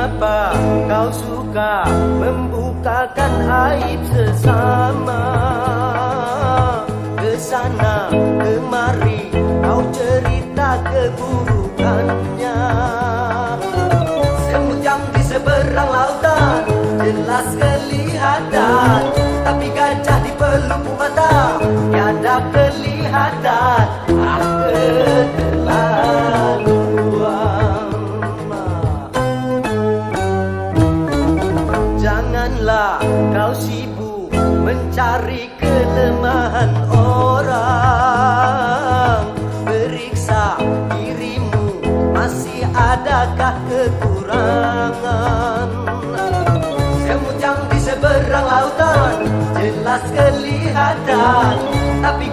Mengapa kau suka membukakan aib sesama? Kesana kemari kau cerita keburukannya. Semut yang di seberang lautan jelas kelihatan, tapi gajah di pelupuk mata tiada kelihatan. Janganlah kau sibuk mencari kelemahan orang. Periksa dirimu, masih adakah kekurangan? Semut yang di seberang lautan jelas kelihatan, tapi